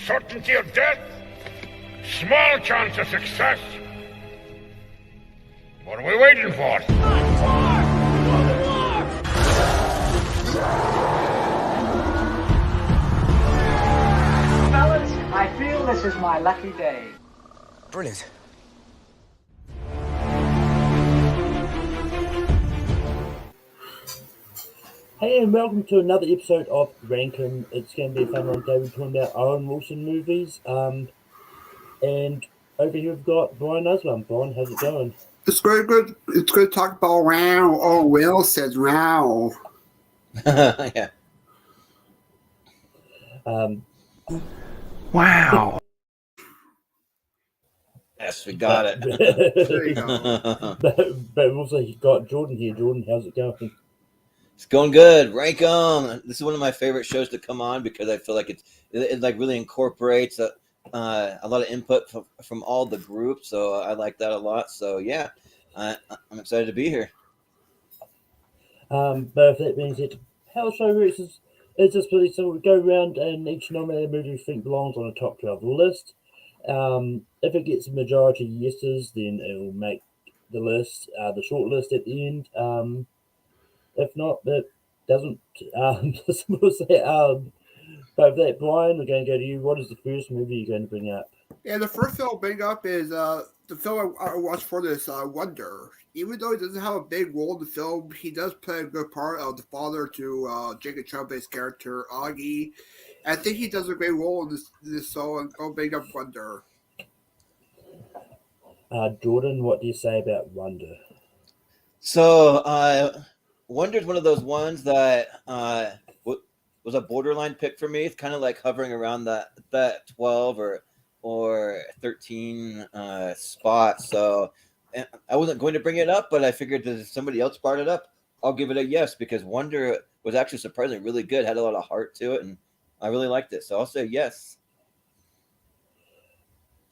certainty of death, small chance of success. What are we waiting for? Fellas, I feel this is my lucky day. Brilliant. Hey, and welcome to another episode of Rankin. It's going to be a fun one today. We're talking about Owen Wilson movies. And over here we've got Brian Usman. Brian, how's it going? It's very good. It's good to talk about wow. Oh, Will says wow. Yeah. Wow. Yes, we got it. There you go. but also you've got Jordan here. Jordan, how's it going? It's going good. Rank 'em. This is one of my favorite shows to come on because I feel like it like really incorporates a lot of input from all the groups. So I like that a lot. So yeah, I'm excited to be here. But with that being said, how show is just pretty simple. We go around and each nominated movie we think belongs on a top 12 list. If it gets a majority of yeses, then it will make the list, the short list at the end. If not, it doesn't. But with that, Brian, we're going to go to you. What is the first movie you're going to bring up? Yeah, the first film I'll bring up is the film I watched for this, Wonder. Even though he doesn't have a big role in the film, he does play a good part of the father to Jacob Tremblay's character, Augie. I think he does a great role in this film, and I'll bring up Wonder. Jordan, what do you say about Wonder? So Wonder's one of those ones that was a borderline pick for me. It's kind of like hovering around that 12 or 13 spot. So I wasn't going to bring it up, but I figured that if somebody else brought it up, I'll give it a yes because Wonder was actually surprisingly really good, had a lot of heart to it, and I really liked it. So I'll say yes.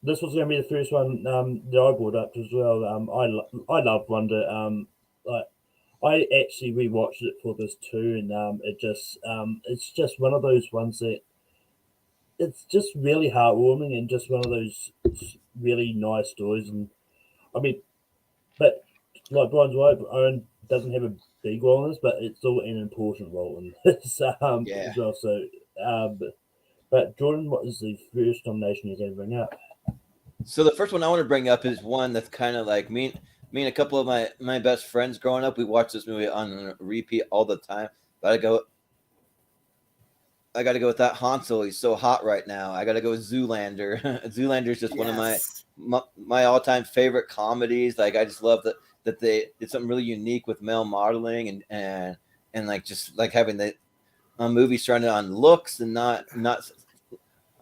This was going to be the first one that I brought up as well. I love Wonder. I actually rewatched it for this too, and it's just one of those ones that it's just really heartwarming and just one of those really nice stories. And I mean, but like Brian's right, Owen doesn't have a big role in this, but it's still an important role in this as well. So, but Jordan, what is the first nomination you're going to bring up? So the first one I want to bring up is one that's kind of like me and a couple of my best friends growing up. We watched this movie on repeat all the time. But I got to go with that Hansel. He's so hot right now. I got to go with Zoolander. Zoolander is just one of my all-time favorite comedies. Like I just love that they did something really unique with male modeling and like just like having the movie surrounded on looks and not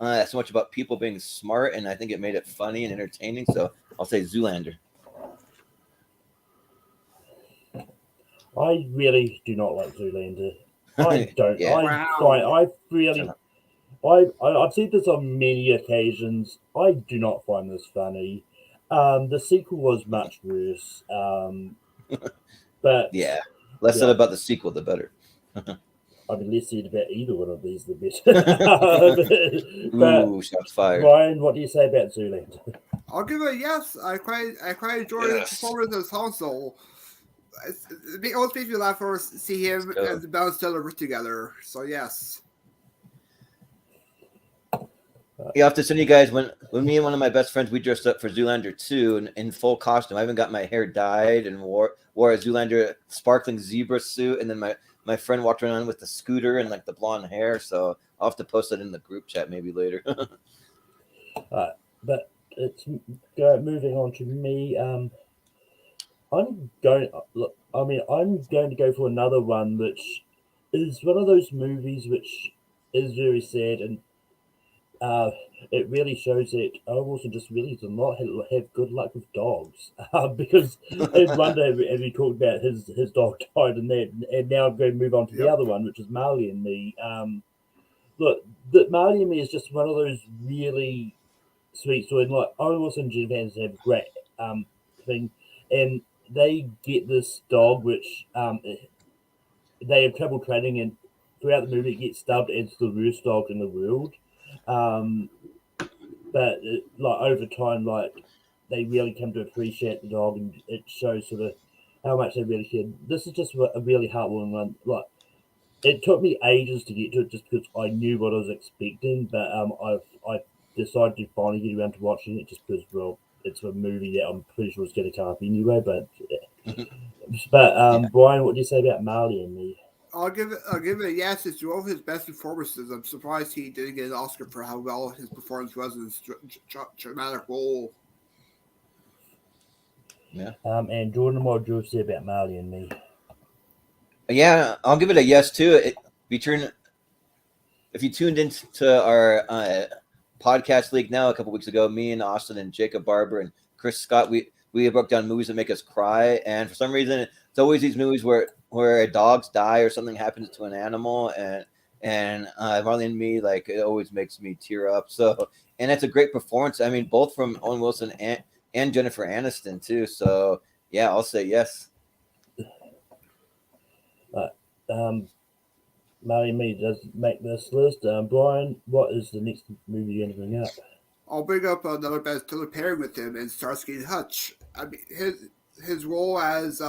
so much about people being smart. And I think it made it funny and entertaining. So I'll say Zoolander. I really do not like Zoolander. I don't. Yeah. I've seen this on many occasions. I do not find this funny. The sequel was much worse. But yeah, less said about the sequel, the better. I mean, less said about either one of these, the better. but Ooh, shots fired. Ryan, what do you say about Zoolander? I'll give it a yes. I quite enjoyed his performance as Hansel. It always makes me laugh to see him and the Ben Stiller together. So yes. You have to send you guys when me and one of my best friends we dressed up for Zoolander 2 in full costume. I even got my hair dyed and wore a Zoolander sparkling zebra suit, and then my friend walked around with the scooter and like the blonde hair. So I'll have to post it in the group chat maybe later. But it's moving on to me. I'm going to go for another one, which is one of those movies which is very sad, and it really shows that Owen Wilson just really does not have good luck with dogs. Because one day we talked about his dog died, and now I'm going to move on to the other one, which is Marley and Me. Look, Marley and Me is just one of those really sweet stories. Like Owen Wilson and Jennifer Aniston have a great thing, and they get this dog which they have trouble training, and throughout the movie it gets dubbed as the worst dog in the world. But like over time, like they really come to appreciate the dog, and it shows sort of how much they really care. This is just a really heartwarming one. Like it took me ages to get to it, just because I knew what I was expecting. But I decided to finally get around to watching it, just because it's a movie that I'm pretty sure is going to come up anyway. But Yeah. Brian, what do you say about Marley and Me? I'll give it a yes. It's one of his best performances. I'm surprised he didn't get an Oscar for how well his performance was in this dramatic role. Yeah. And Jordan, what do you say about Marley and Me? Yeah, I'll give it a yes too. If you tuned into our podcast league now a couple weeks ago, me and Austin and Jacob Barber and Chris Scott, we broke down movies that make us cry, and for some reason, it's always these movies where dogs die or something happens to an animal, and Marley and Me, like it always makes me tear up. So, and it's a great performance. I mean, both from Owen Wilson and Jennifer Aniston too. So, yeah, I'll say yes. Marley and Me does make this list. Brian, what is the next movie you're going to bring up? I'll bring up another Ben Stiller pairing with him in Starsky and Hutch. I mean, his role as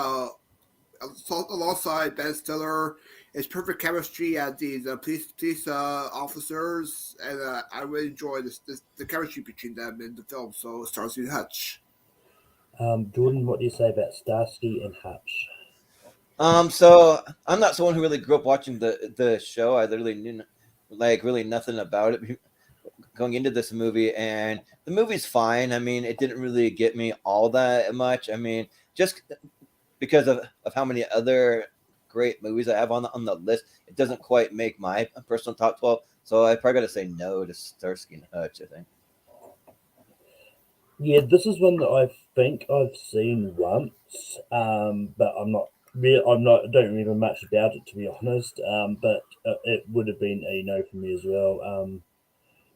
alongside Ben Stiller is perfect chemistry as these police officers, and I really enjoy the chemistry between them in the film. So Starsky and Hutch. Jordan, what do you say about Starsky and Hutch? So I'm not someone who really grew up watching the show. I literally knew like really nothing about it going into this movie, and the movie's fine. I mean, it didn't really get me all that much. I mean, just because of how many other great movies I have on the list, it doesn't quite make my personal top 12. So I probably got to say no to Starsky and Hutch, I think. Yeah, this is one that I think I've seen once, but I don't remember much about it, to be honest. But it would have been a no for me as well.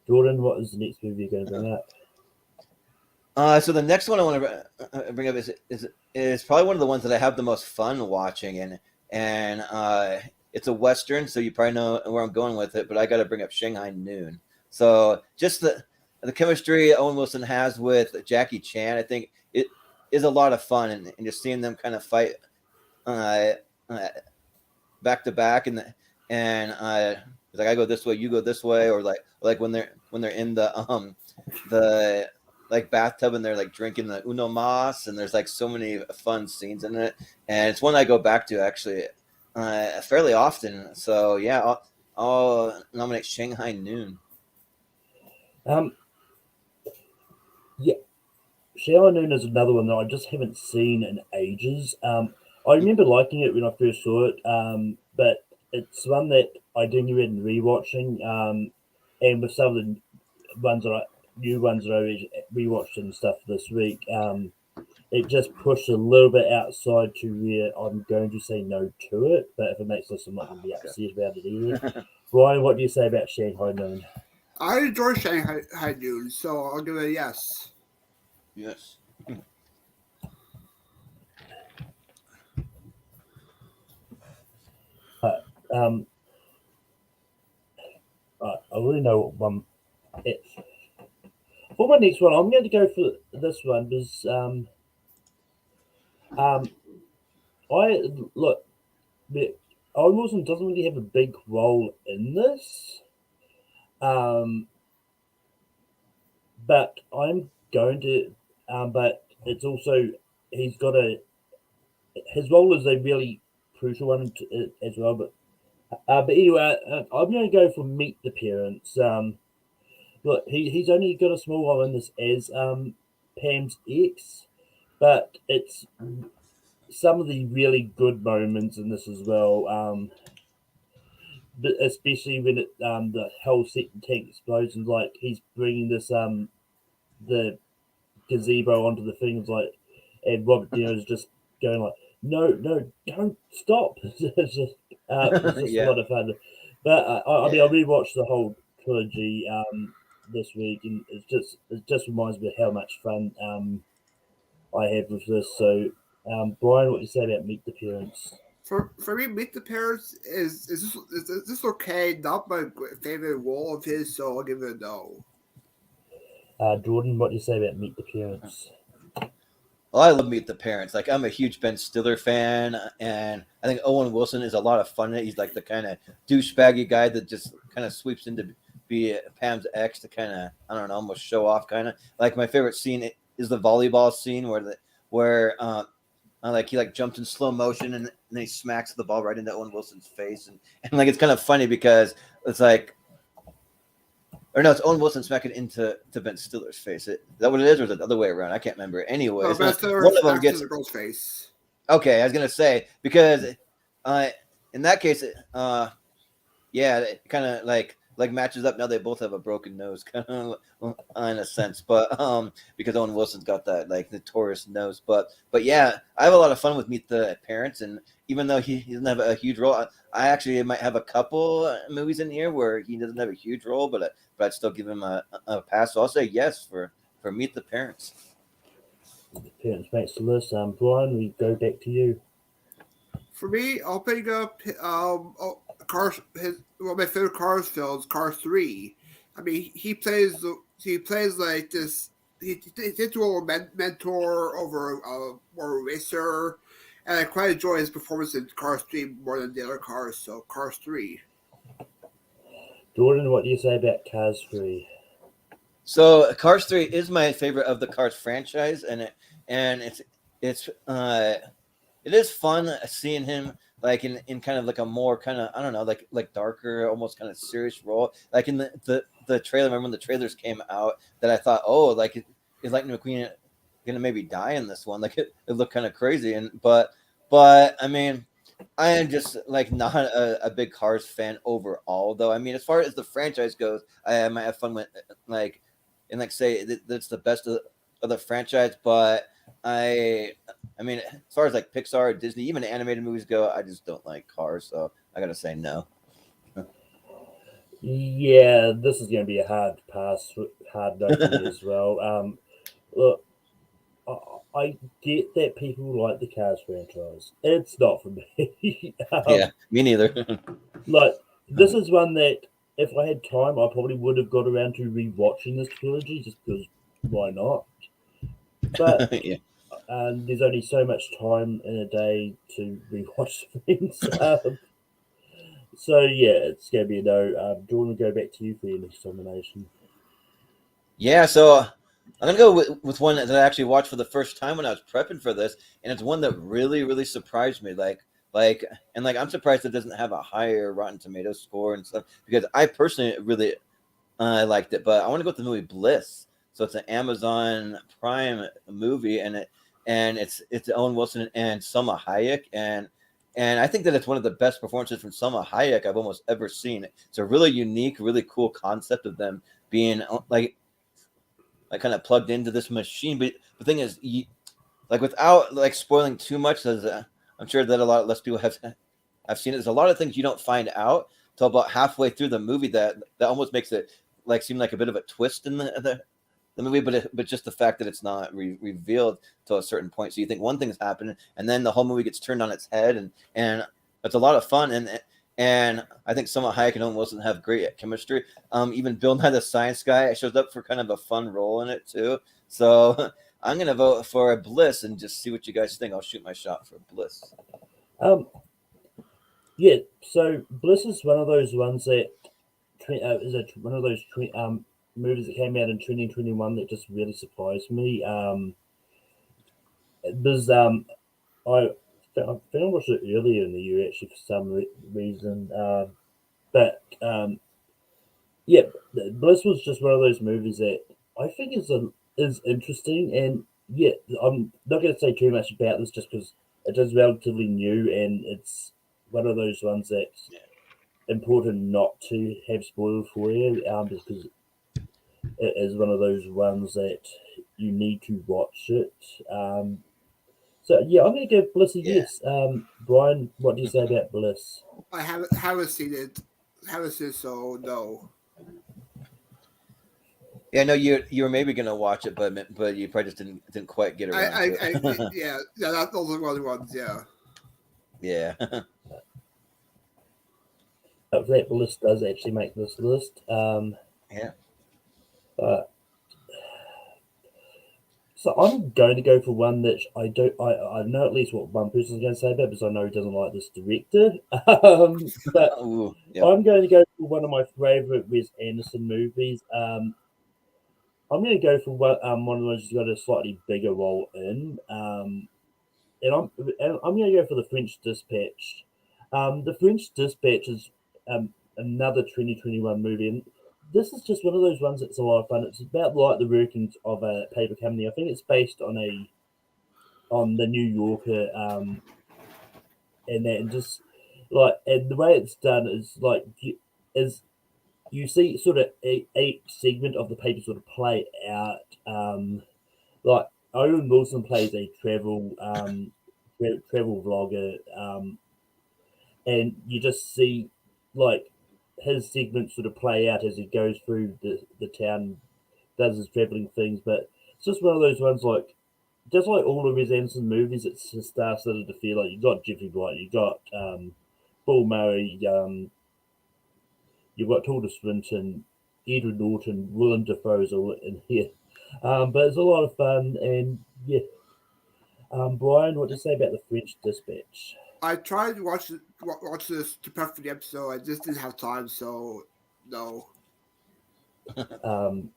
Jordan, what is the next movie you're going to bring up? So the next one I want to bring up is probably one of the ones that I have the most fun watching, and it's a Western, so you probably know where I'm going with it. But I got to bring up Shanghai Noon. So just the chemistry Owen Wilson has with Jackie Chan, I think it is a lot of fun, and just seeing them kind of fight back to back, and it's like I go this way, you go this way, or like when they're in the like bathtub and they're like drinking the Uno Mas, and there's like so many fun scenes in it, and it's one I go back to actually fairly often. So yeah, I'll nominate Shanghai Noon. Yeah, Shanghai Noon is another one that I just haven't seen in ages. I remember liking it when I first saw it, but it's one that I didn't even rewatching. And with some of the new ones that I rewatched and stuff this week, it just pushed a little bit outside to where I'm going to say no to it. But if it makes sense, I'm not going to be upset about it either. Brian, what do you say about Shanghai Noon? I enjoy Shanghai Noon, so I'll give it a yes. Yes. I really know what one. For my next one, I'm going to go for this one because I look. Owen Wilson doesn't really have a big role in this, but I'm going to. But it's also he's got his role is a really crucial one as well. But anyway, I'm going to go for Meet the Parents. Look, he's only got a small role in this as Pam's ex, but it's some of the really good moments in this as well. But especially when the whole septic tank explodes, and like he's bringing this the gazebo onto the things like, and Robert De Niro's just going like, no, don't stop. It's just Yeah. a lot of fun. But I mean, I rewatched the whole trilogy this week, and it just reminds me of how much fun I had with this. So, Brian, what do you say about Meet the Parents? For me, Meet the Parents is this okay? Not my favorite role of his, so I'll give it a no. Jordan, what do you say about Meet the Parents? Well, I love Meet the Parents. Like, I'm a huge Ben Stiller fan, and I think Owen Wilson is a lot of fun in it. He's like the kind of douchebaggy guy that just kind of sweeps in to be Pam's ex to kind of, I don't know, almost show off kind of. Like, my favorite scene is the volleyball scene where like he like jumped in slow motion and then he smacks the ball right into Owen Wilson's face, and like it's kind of funny because it's like, or no, it's Owen Wilson smacking into Ben Stiller's face. Is that what it is, or is it the other way around? I can't remember. Anyways, Ben Stiller one of them smacks gets the girl's face. okay. I was gonna say because in that case, yeah, it kind of like matches up. Now they both have a broken nose, kind of in a sense, but because Owen Wilson's got that like notorious nose, but yeah, I have a lot of fun with Meet the Parents, and even though he doesn't have a huge role, I actually might have a couple movies in here where he doesn't have a huge role, but I'd still give him a pass. So I'll say yes for Meet the Parents. The Parents makes the list. Brian, we go back to you. For me, I'll pick up Cars. My favorite Cars film is Cars 3. I mean, he plays like this. He did role of mentor over or a racer, and I quite enjoy his performance in Cars 3 more than the other Cars. So Cars 3. Jordan, what do you say about Cars 3? So Cars 3 is my favorite of the Cars franchise, and it is fun seeing him like in kind of like a more kind of, I don't know, like darker, almost kind of serious role. Like in the trailer, remember when the trailers came out that I thought, oh, like is Lightning McQueen gonna maybe die in this one? Like it looked kind of crazy, but I mean, I am just like not a big Cars fan overall, though. I mean, as far as the franchise goes, I might have fun with like and like say that's the best of the franchise, but I mean, as far as like Pixar, Disney, even animated movies go, I just don't like Cars, so I gotta say no. Yeah, this is going to be a hard pass, hard no for me as well. Look, I get that people like the Cars franchise. It's not for me. Yeah, me neither. Like, this is one that if I had time, I probably would have got around to rewatching this trilogy just because why not? But Yeah. there's only so much time in a day to rewatch things. So yeah, it's going to be a no. Jordan, go back to you for your next nomination. Yeah, so I'm gonna go with one that I actually watched for the first time when I was prepping for this, and it's one that really, really surprised me. Like I'm surprised it doesn't have a higher Rotten Tomatoes score and stuff because I personally really liked it. But I want to go with the movie Bliss. So it's an Amazon Prime movie, and it's Owen Wilson and Salma Hayek, and I think that it's one of the best performances from Salma Hayek I've almost ever seen. It's a really unique, really cool concept of them being like kind of plugged into this machine. But the thing is, like without like spoiling too much, as I'm sure that a lot less people have seen it. There's a lot of things you don't find out till about halfway through the movie that almost makes it like seem like a bit of a twist in the movie, but just the fact that it's not revealed to a certain point. So you think one thing's happening, and then the whole movie gets turned on its head, and it's a lot of fun. And I think Salma Hayek and Owen Wilson have great chemistry. Even Bill Nye the Science Guy shows up for kind of a fun role in it too. So I'm gonna vote for Bliss and just see what you guys think. I'll shoot my shot for Bliss. Yeah. So Bliss is one of those ones that one of those movies that came out in 2021 that just really surprised me. There's I think I watched it earlier in the year actually for some reason, but yeah, Bliss was just one of those movies that I think is interesting, and yeah, I'm not going to say too much about this just because it is relatively new and it's one of those ones that's important not to have spoiled for you, because it is one of those ones that you need to watch it. So yeah, I'm going to give Bliss a yes. Brian, what do you say about Bliss? I haven't seen it. Haven't seen it, so no. Yeah, no, you were maybe gonna watch it, but you probably just didn't quite get around to it. Yeah, those are the only ones. Yeah. Yeah. That list does actually make this list. Yeah. But so I'm going to go for one that I know at least what one person's going to say about it, because I know he doesn't like this director. But Ooh, yep. I'm going to go for one of my favorite Wes Anderson movies. I'm going to go for one of those who's got a slightly bigger role in. And I'm going to go for The French Dispatch. The French Dispatch is another 2021 movie, and this is just one of those ones that's a lot of fun. It's about like the workings of a paper company. I think it's based on the New Yorker, and that, and just and the way it's done is is you see sort of a segment of the paper sort of play out. Like Owen Wilson plays a travel vlogger, and you just see like his segments sort of play out as he goes through the town, does his traveling things. But it's just one of those ones, like just like all of his Anderson movies, it's just started to feel like you got Jeffrey Wright, you got Bill Murray, you've got Tilda Swinton, Edward Norton, Willem Dafoe's all in here. But it's a lot of fun, and yeah. Brian, what do you say about The French Dispatch? I tried to watch this to prep for the episode. I just didn't have time, so no. Um,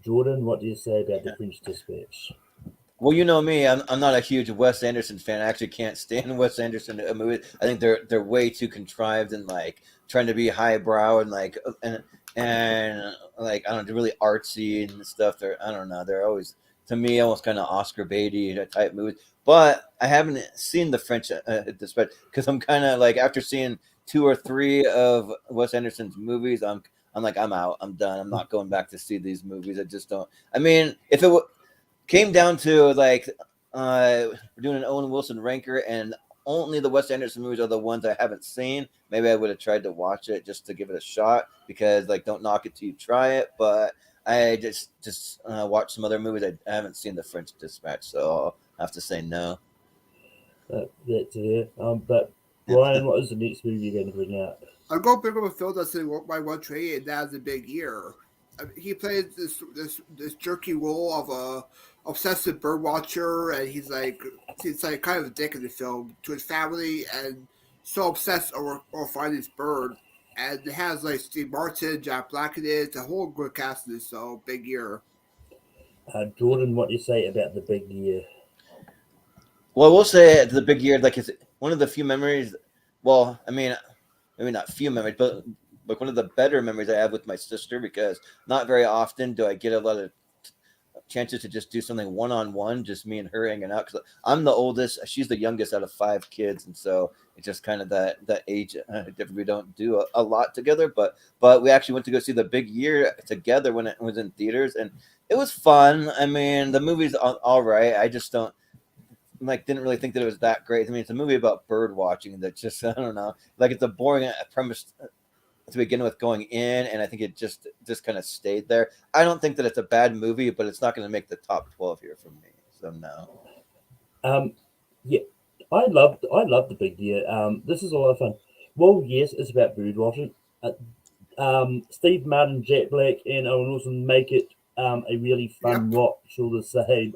Jordan, what do you say about The French Dispatch? Well, you know me. I'm not a huge Wes Anderson fan. I actually can't stand Wes Anderson movies. I think they're way too contrived and like trying to be highbrow and and like I don't know, really artsy and stuff. I don't know. They're always to me almost kind of Oscar Beatty type movies. But I haven't seen the French Dispatch because I'm kind of like after seeing 2 or 3 of Wes Anderson's movies, I'm like I'm out. I'm done. I'm not going back to see these movies. I just don't. I mean, if it came down to like we're doing an Owen Wilson ranker, and only the Wes Anderson movies are the ones I haven't seen. Maybe I would have tried to watch it just to give it a shot because like don't knock it till you try it. But I just watched some other movies. I haven't seen The French Dispatch, so I'll have to say no. That's it. But Brian, what is the next movie you're going to bring out? I'm going to bring up a film that's in my one trade, and that's a big year. He plays this jerky role of a obsessive bird watcher, and he's like kind of a dick in the film to his family, and so obsessed over finding this bird. And it has like Steve Martin, Jack Black in it, the whole good cast in this. So big year. Jordan, what do you say about The Big Year? Well, I will say the big year, like, it's one of the few memories. Well, I mean, maybe not few memories, but like one of the better memories I have with my sister because not very often do I get a lot of chances to just do something one-on-one, just me and her hanging out. Because I'm the oldest, she's the youngest out of 5 kids, and so it's just kind of that age difference. We don't do a lot together, but we actually went to go see The Big Year together when it was in theaters, and it was fun. I mean, the movie's all right. I just don't didn't really think that it was that great. I mean, it's a movie about bird watching that just I don't know, like it's a boring premise to begin with going in, and I think it just kind of stayed there. I don't think that it's a bad movie, but it's not going to make the top 12 here for me. So no. Yeah, I love The Big Year. This is a lot of fun. Well, yes, it's about bird watching. Steve Martin, Jack Black, and Owen Wilson make it a really fun Yep. watch. All the same,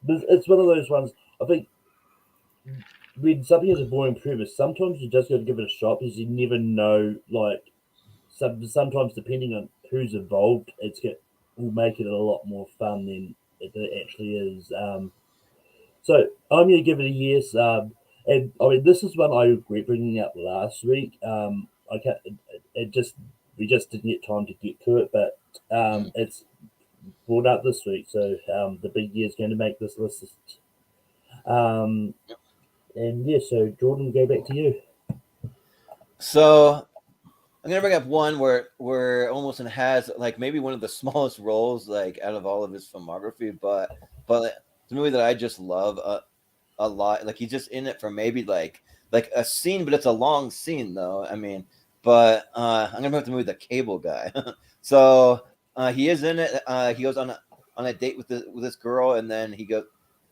it's one of those ones. I think when something has a boring premise, sometimes you just got to give it a shot because you never know. Like sometimes, depending on who's involved, will make it a lot more fun than it actually is. So I'm going to give it a yes. And I mean, this is one I regret bringing up last week. I can't. We just didn't get time to get to it, but it's brought up this week. So The Big Year is going to make this list. And yeah, so Jordan, go back to you. So I'm gonna bring up one where almost has like maybe one of the smallest roles like out of all of his filmography, but it's a movie that I just love a lot. Like he's just in it for maybe like a scene, but it's a long scene though. I mean, but I'm gonna bring up the movie The Cable Guy. So he is in it. He goes on a date with this girl, and then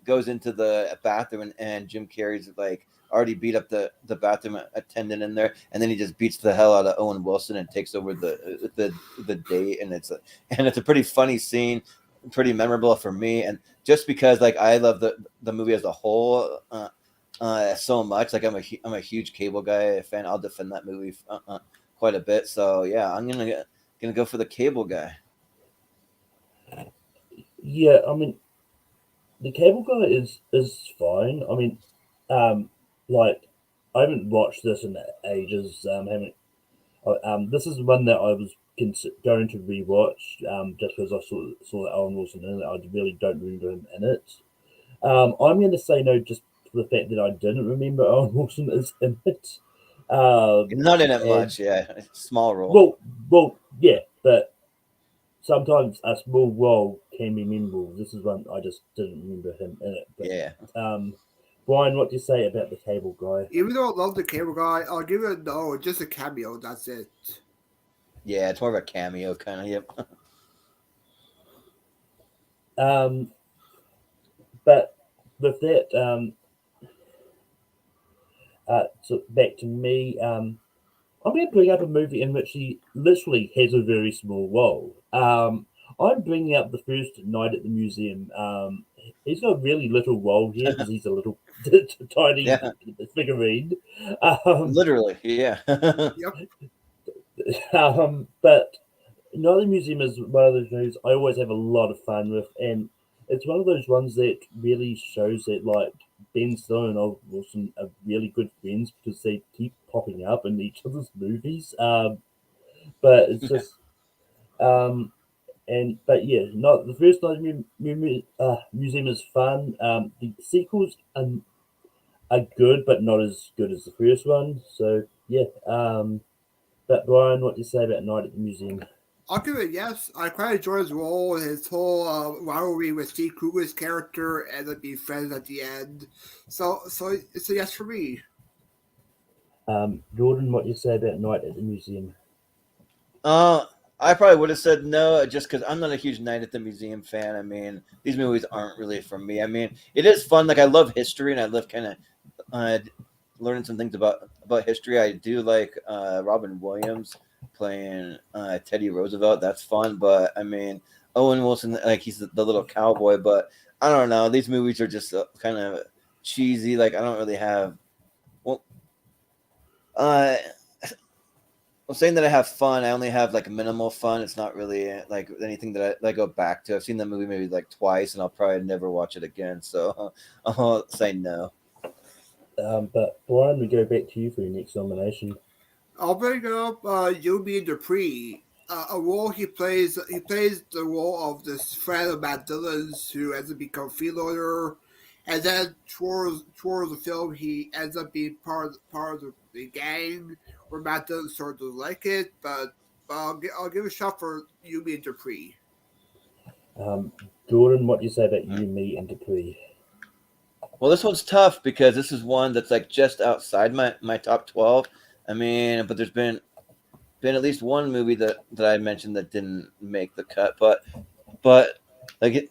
goes into the bathroom and Jim Carrey's like already beat up the bathroom attendant in there, and then he just beats the hell out of Owen Wilson and takes over the date, and it's a pretty funny scene, pretty memorable for me, and just because like I love the movie as a whole so much, like I'm a huge Cable Guy fan. I'll defend that movie quite a bit. So yeah, I'm gonna go for the Cable Guy. Yeah, I mean, the Cable Guy is fine. I mean, like I haven't watched this in ages. This is one that I was going to rewatch. Just because I saw that Owen Wilson in it. I really don't remember him in it. I'm going to say no, just for the fact that I didn't remember Owen Wilson is in it. Not in it And much, yeah. Small role. well, yeah, but sometimes a small role can be memorable. This is one I just didn't remember him in it. But, Yeah. Brian, what do you say about the Cable Guy? Even though I love the Cable Guy, I'll give it a no. Just a cameo. That's it. Yeah, it's more of a cameo kind of. Yep. But with that, so back to me. I'm going to bring up a movie in which he literally has a very small role. I'm bringing up the first Night at the Museum. He's got a really little role here because he's a little tiny Yeah. figurine. Literally, yeah. Yep. But Night at the Museum is one of those movies I always have a lot of fun with, and it's one of those ones that really shows that like Ben Stiller and Owen Wilson are really good friends because they keep popping up in each other's movies. But it's just but yeah, not the first Night Museum is fun. The sequels are good, but not as good as the first one. So yeah. But Brian, what do you say about Night at the Museum? I'll give it a yes. I quite enjoy his role, his whole rivalry with Steve Kruger's character, and then being friends at the end. So it's a yes for me. Jordan, what do you say about Night at the Museum? I probably would have said no just because I'm not a huge Night at the Museum fan. I mean, these movies aren't really for me. I mean, it is fun. Like I love history, and I love kind of learning some things about history. I do like Robin Williams playing Teddy Roosevelt. That's fun. But I mean, Owen Wilson, like he's the little cowboy. But I don't know. These movies are just kind of cheesy. Like I don't really have. Well, I'm saying that I have fun. I only have like minimal fun. It's not really like anything that I go back to. I've seen the movie maybe like twice, and I'll probably never watch it again. So I'll say no. But Brian, we go back to you for your next nomination. I'll bring up Yubi Dupree. A role he plays. He plays the role of this friend of Matt Dillon's who ends up become freeloader, and then towards the film he ends up being part of the gang where Matt Dillon sort of like it. But I'll give a shot for Yubi and Dupree. Jordan, what do you say about you, me, and Dupree? Well, this one's tough because this is one that's like just outside my top 12. I mean, but there's been at least one movie that I mentioned that didn't make the cut, but like it's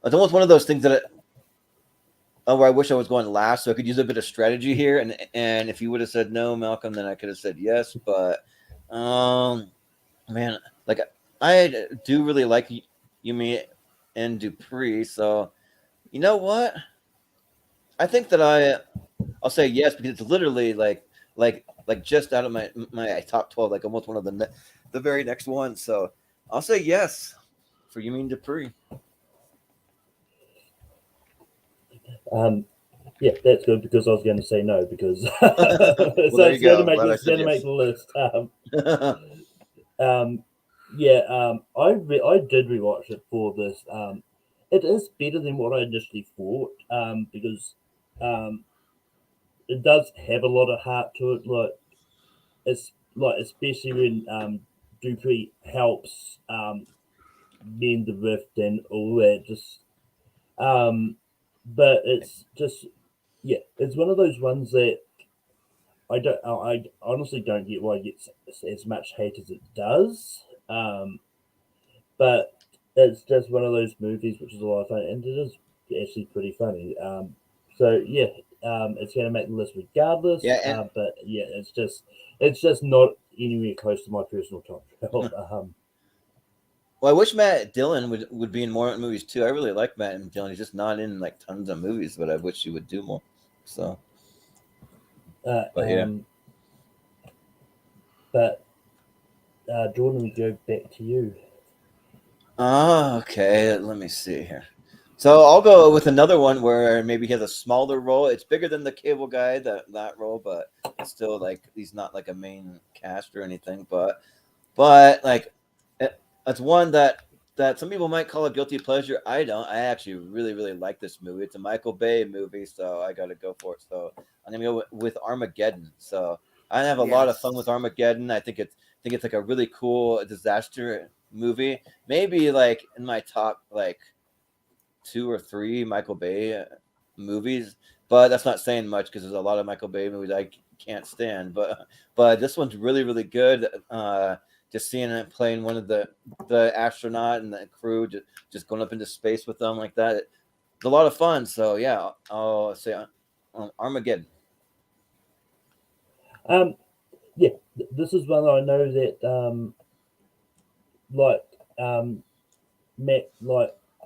almost one of those things that where I wish I was going last, so I could use a bit of strategy here. And if you would have said no, Malcolm, then I could have said yes. But man, like I do really like Yumi and Dupree, so you know what? I think that I'll say yes because it's literally like just out of my top 12, like almost one of the very next one. So I'll say yes for Yumi and Dupree. Yeah, that's good because I was going to say no because so there you it's going go. to make Glad I it's said going to make yes. the list. I did rewatch it for this. It is better than what I initially thought. Because it does have a lot of heart to it. Like it's like especially when Dupree helps mend the rift and all that. Just but it's just yeah, it's one of those ones that I honestly don't get why it gets as much hate as it does. But it's just one of those movies which is a lot of fun, and it is actually pretty funny. So yeah, it's going to make the list regardless. Yeah, and But yeah, it's just not anywhere close to my personal top 12. well, I wish Matt Dillon would be in more movies too. I really like Matt Dillon. He's just not in like tons of movies, but I wish he would do more. So, but yeah. But Jordan, we go back to you. Okay. Let me see here. So I'll go with another one where maybe he has a smaller role. It's bigger than the Cable Guy, that role, but it's still like he's not like a main cast or anything. But like it's one that some people might call a guilty pleasure. I don't. I actually really like this movie. It's a Michael Bay movie, so I got to go for it. So I'm gonna go with Armageddon. So I have a lot of fun with Armageddon. I think it's like a really cool disaster movie. Maybe like in my top like 2 or 3 Michael Bay movies, but that's not saying much because there's a lot of Michael Bay movies I can't stand. But this one's really good. Just seeing it playing one of the astronaut and the crew just going up into space with them like that. It's a lot of fun. So yeah, I'll say Armageddon. Yeah, this is one I know that Matt,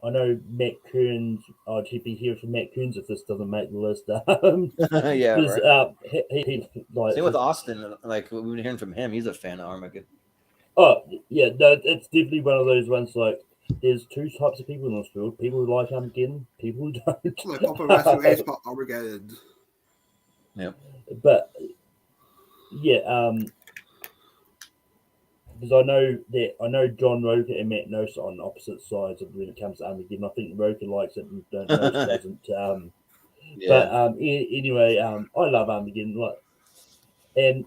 I know Matt Kearns. I'd be here for Matt Kearns if this doesn't make the list. Yeah, right. He like same with Austin. Like we've been hearing from him, he's a fan of Armageddon. Oh yeah, no, it's definitely one of those ones. Like, there's 2 types of people in this world: people who like Armageddon, people who don't. Like Papa Matthew hates Armageddon. Yeah, but yeah, because I know John Roker and Matt Nose are on opposite sides of when it comes to Armageddon. I think Roker likes it and Nose doesn't. yeah. But anyway, I love Armageddon. And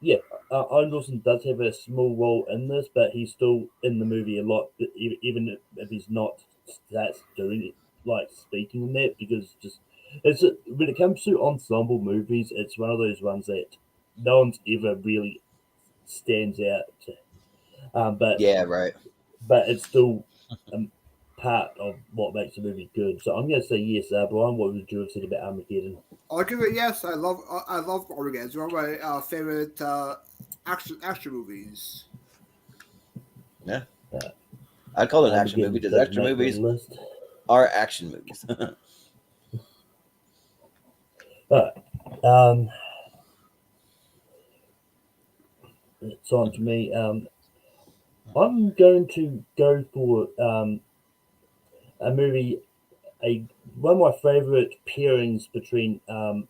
yeah, Owen Wilson does have a small role in this, but he's still in the movie a lot, even if he's not doing it, like speaking in that, because when it comes to ensemble movies, it's one of those ones that no one's ever really stands out. But yeah, right. But it's still part of what makes a movie good. So I'm going to say yes. Brian, what would you have said about Armageddon? I'll give it yes. I love Armageddon. It's one of my favorite action movies. Yeah, I'd call it an action movie. Because action movies are action movies. It's on to me. I'm going to go for a movie, one of my favorite pairings between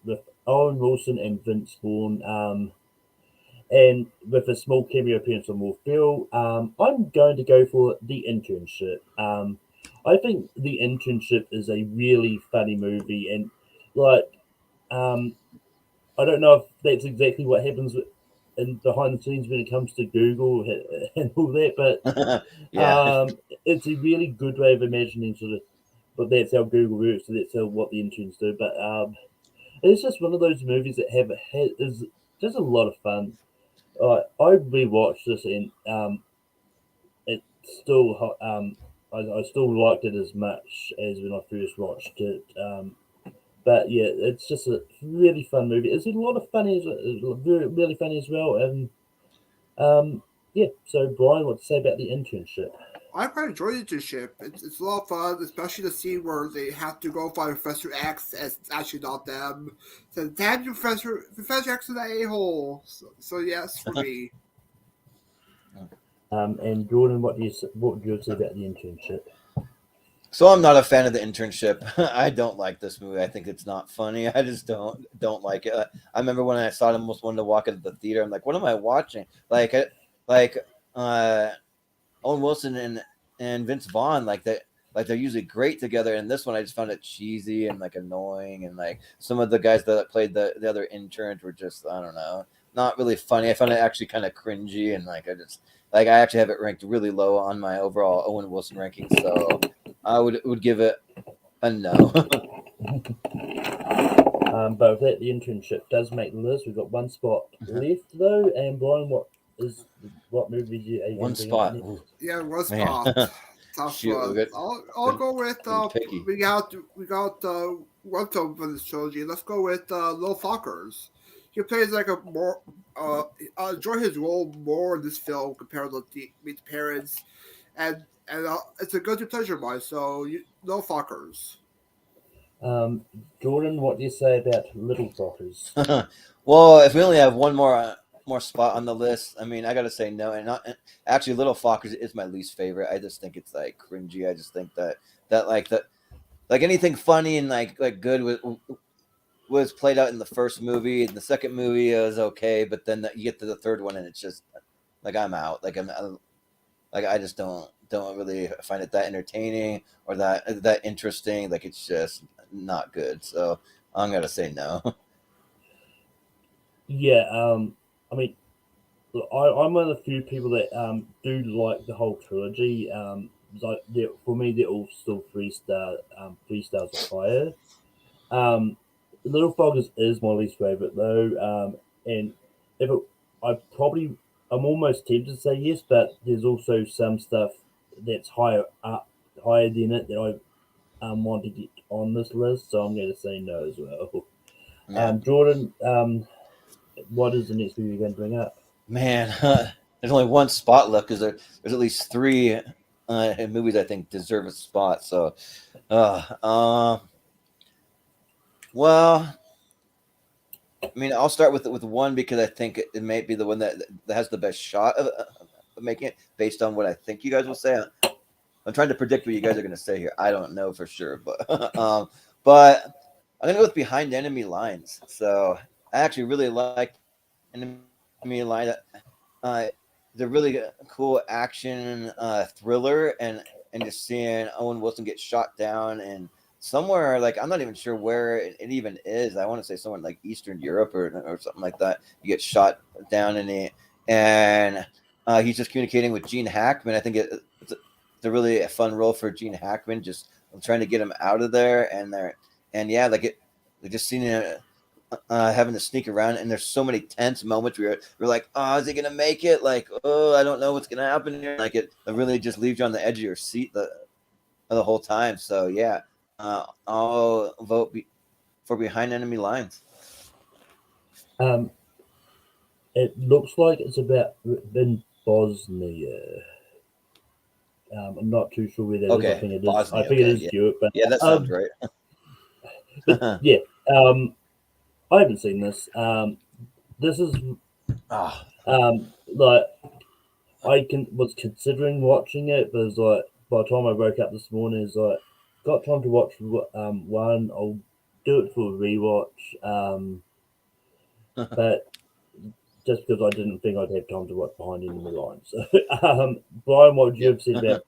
with Owen Wilson and Vince Vaughn, and with a small cameo appearance from Will Ferrell. I'm going to go for The Internship. I think The Internship is a really funny movie, and I don't know if that's exactly what happens in behind the scenes when it comes to Google and all that, but yeah, it's a really good way of imagining sort of, but that's how Google works, so that's what the interns do. But it's just one of those movies that is just a lot of fun. I rewatched this and it still I still liked it as much as when I first watched it. But yeah, it's just a really fun movie. It's a lot of fun really funny as well. And yeah, so Brian, what to say about The Internship? I quite enjoy the internship. It's a lot of fun, especially the scene where they have to go find Professor X, and it's actually not them. So, damn you, Professor X is an a-hole. So yes, for me. And Jordan, what would you say about The Internship? So I'm not a fan of The Internship. I don't like this movie. I think it's not funny. I just don't like it. I remember when I saw it, I almost wanted to walk into the theater. I'm like, what am I watching? Like Owen Wilson and Vince Vaughn, like they're usually great together. And this one, I just found it cheesy and like annoying. And like some of the guys that played the other interns were just, I don't know, not really funny. I found it actually kind of cringy. And like I actually have it ranked really low on my overall Owen Wilson ranking. So I would give it a no. But that The Internship does make the list. We've got one spot left though. And Brian, what movie are you One spot. Yeah, one spot. tough Shoot, one. I'll go with picky. we got one film for this trilogy. Let's go with Lil Fockers. He plays like a more I enjoy his role more in this film compared to Meet the Parents, and it's a guilty pleasure of mine. So Lil Fockers. Jordan, what do you say about Little Fockers? Well, if we only have one more spot on the list, I mean, I gotta say no. And actually, Little Fockers is my least favorite. I just think it's like cringy. I just think that like anything funny and like good was played out in the first movie. In the second movie, it was okay, but then you get to the third one, and it's just like I'm out. Like I just don't really find it that entertaining or that interesting. Like it's just not good. So I'm gonna say no. Yeah, I mean, look, I'm one of the few people that do like the whole trilogy. For me, they're all still 3 stars or higher. Um, Little Foggers is my least favorite though, and if it, I probably I'm almost tempted to say yes, but there's also some stuff that's higher than it that I want to get on this list, so I'm going to say no as well. Yeah. Jordan, what is the next movie you're going to bring up? Man, there's only one spot left because there's at least three movies I think deserve a spot. So, well, I mean, I'll start with one because I think it may be the one that has the best shot of making it based on what I think you guys will say. I'm trying to predict what you guys are going to say here. I don't know for sure, but but I'm going to go with Behind Enemy Lines. So I actually really like Enemy Lines. It's a really cool action thriller, and just seeing Owen Wilson get shot down and somewhere like I'm not even sure where it even is. I want to say somewhere in like Eastern Europe or something like that. You get shot down and he's just communicating with Gene Hackman. I think it's a really fun role for Gene Hackman, just trying to get him out of there. And yeah, like just seeing it. Having to sneak around, and there's so many tense moments where you're like, oh, is he gonna make it? Like, oh, I don't know what's gonna happen here. Like it really just leaves you on the edge of your seat the whole time. So yeah, I'll vote for Behind Enemy Lines. It looks like it's about in Bosnia. I'm not too sure where that is. Okay, I think it is. Bosnia, I think it is yeah. Europe, but Yeah, that sounds right. but yeah, I haven't seen this. This is Ah, like was considering watching it, but it's like by the time I woke up this morning, it's like got time to watch one. I'll do it for a rewatch. But just because I didn't think I'd have time to watch Behind Enemy Lines. So, Brian, what do you have said about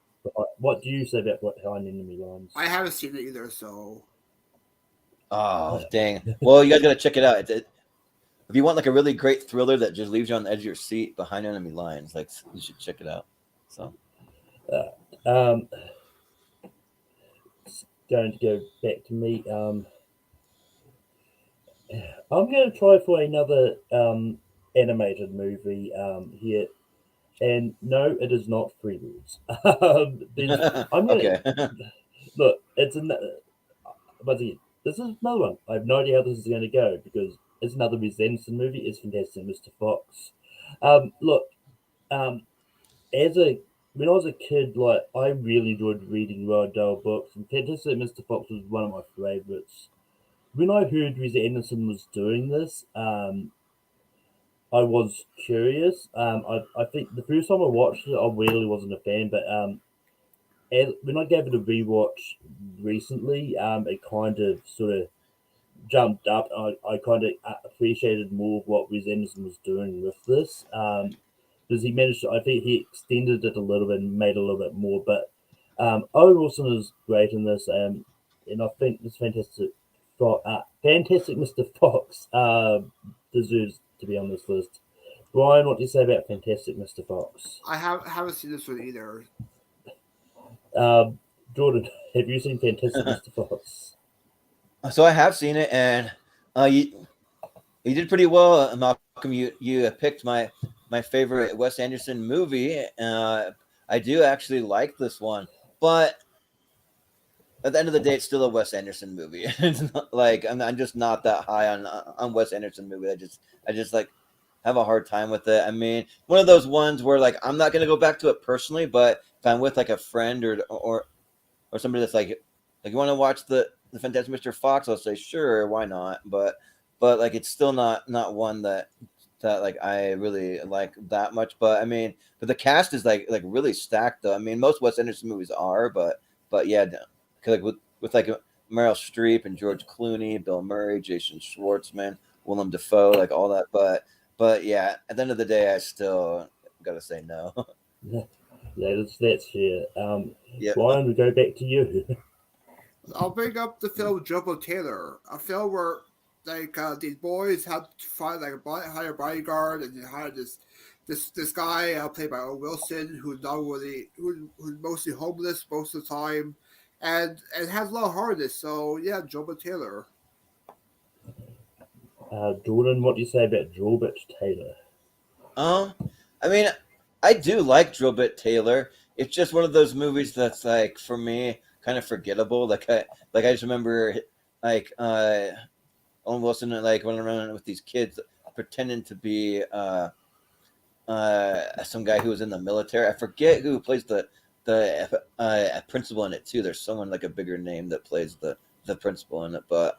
what do you say about Behind Enemy Lines? I haven't seen it either, so oh, dang. Well, you guys gotta check it out. If you want like a really great thriller that just leaves you on the edge of your seat, Behind Enemy Lines, like you should check it out. So, going to go back to me. I'm going to try for another animated movie here, and no, it is not 3's. I'm going okay. to look. But this is another one. I have no idea how this is going to go because it's another Wes Anderson movie. It's Fantastic Mr. Fox. Look, when I was a kid, like I really enjoyed reading Roald Dahl books, and Fantastic Mr. Fox was one of my favorites. When I heard Wes Anderson was doing this, I was curious. I think the first time I watched it, I really wasn't a fan, but when I gave it a rewatch recently, it kind of sort of jumped up. I kind of appreciated more of what Wes Anderson was doing with this. Because he managed to, I think he extended it a little bit and made a little bit more. But Owen Wilson is great in this, and I think this fantastic Mr. Fox deserves to be on this list. Brian, what do you say about Fantastic Mr. Fox? I haven't seen this one either. Jordan, have you seen Fantastic Mr. Fox? So I have seen it, and you did pretty well, Malcolm. You picked my favorite Wes Anderson movie. I do actually like this one, but at the end of the day, it's still a Wes Anderson movie. It's not, like I'm just not that high on Wes Anderson movie. I just like have a hard time with it. I mean, one of those ones where like I'm not gonna go back to it personally, but if I'm with like a friend or somebody that's like you want to watch the Fantastic Mr. Fox, I'll say sure, why not? But like it's still not one that like I really like that much. But I mean, but the cast is like really stacked though. I mean, most Wes Anderson movies are, but yeah, like with like Meryl Streep and George Clooney, Bill Murray, Jason Schwartzman, Willem Dafoe, like all that. But yeah, at the end of the day, I still gotta say no. That's fair. Yeah. Brian, we go back to you. I'll bring up the film Jumbo Taylor, a film where these boys have to find like hire a bodyguard and they hire this guy played by Owen Wilson who's not really who's mostly homeless most of the time, and has a lot of hardness. So yeah, Jumbo Taylor. Jordan, what do you say about Drillbit Taylor? I mean, I do like Drillbit Taylor. It's just one of those movies that's like for me kind of forgettable. I just remember like Owen Wilson like running around with these kids pretending to be some guy who was in the military. I forget who plays the principal in it too. There's someone like a bigger name that plays the principal in it, but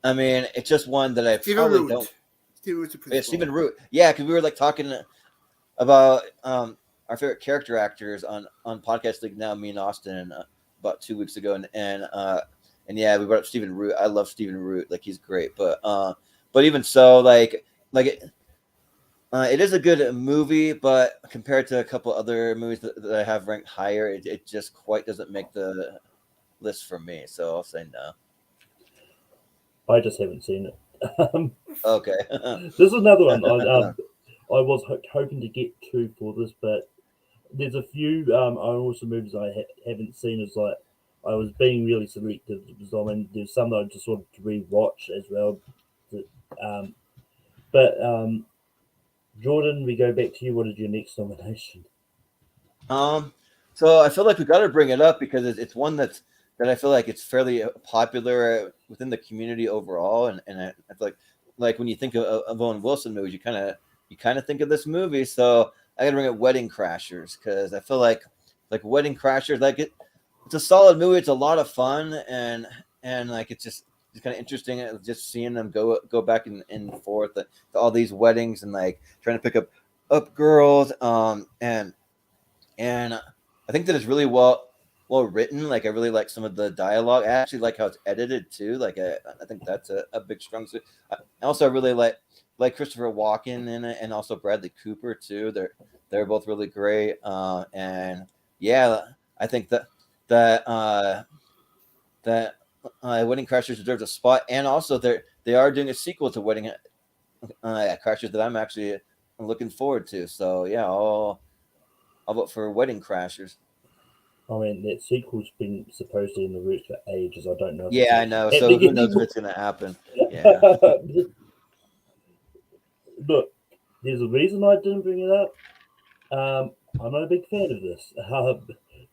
I mean, it's just one that I Stephen probably Root. don't. Stephen Root's the Yeah, principal. Stephen Root. Yeah, because we were like talking about our favorite character actors on Podcast League now, me and Austin, about 2 weeks ago, and yeah, we brought up Stephen Root. I love Stephen Root, like he's great, but even so, it is a good movie, but compared to a couple other movies that I have ranked higher, it just quite doesn't make the list for me. So I'll say no. I just haven't seen it. Okay. There's another one I was hoping to get to for this, but there's a few also movies I haven't seen. As like I was being really selective. I mean, there's some that I just wanted to rewatch as well. But Jordan, we go back to you. What is your next nomination? So I feel like we got to bring it up because it's one that I feel like it's fairly popular within the community overall, and I feel like when you think of Owen Wilson movies, you kind of think of this movie. So I got to bring up Wedding Crashers because I feel like Wedding Crashers, it's a solid movie. It's a lot of fun, and like it's kind of interesting just seeing them go back and forth to all these weddings and like trying to pick up girls, and I think that it's really well written. Like I really like some of the dialogue. I actually like how it's edited too. Like I think that's a big strong suit. I really like Christopher Walken in it, and also Bradley Cooper too. They're both really great. And yeah, I think that Wedding Crashers deserves a spot, and also they are doing a sequel to Wedding Crashers that I'm actually looking forward to. So yeah, I'll vote for Wedding Crashers. I mean, that sequel's been supposedly in the works for ages. I don't know. Yeah, I know. So who knows if it's going to happen? Yeah. Look, there's a reason I didn't bring it up. I'm not a big fan of this.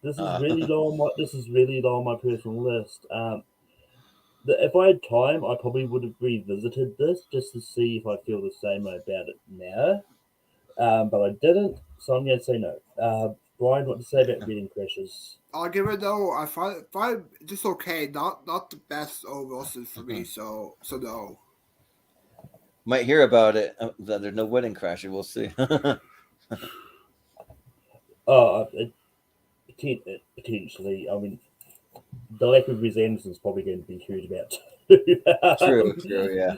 This is really low on my. This is really low on my personal list. If I had time, I probably would have revisited this just to see if I feel the same way about it now. But I didn't, so I'm going to say no. Brian, what to say about Wedding Crashers? I'll give it no. I find just okay. Not the best Owen Wilson for me. So no. Might hear about it. That there's no Wedding Crasher. We'll see. Potentially. I mean, the lack of Wes Anderson is probably going to be huge about too. True, yeah.